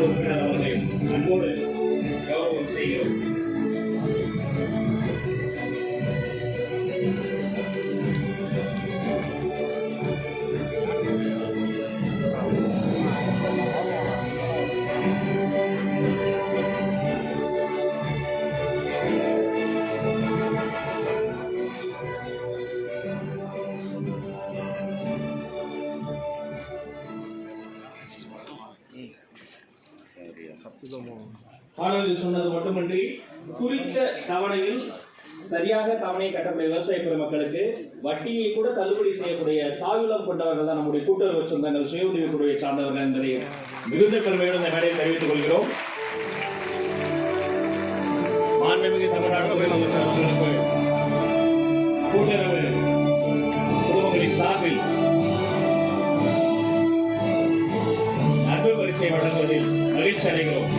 உறுப்பினர் அவர்களை அன்போடு கௌரவம் செய்கிறோம். பாடலில் சொன்னது மட்டுமின்றி குறித்த தவணையில் சரியாக தவணையை கட்டக்கூடிய விவசாய பெருமக்களுக்கு வட்டியை கூட தள்ளுபடி செய்யக்கூடிய தாயுள்ளம் கொண்டவர்கள் தான் நம்முடைய கூட்டுறவு சொந்தங்கள், சுய உதவி குழுவை சார்ந்தவர்கள் என்பதை மிகுந்த பெருமையோடு இந்த மேடையை தெரிவித்துக் கொள்கிறோம். மாண்புமிகு தமிழ்நாடு கூட்டுறவு குடும்பங்களின் சார்பில் அன்பு பரிசை வழங்குவதில் மகிழ்ச்சி அடைகிறோம்.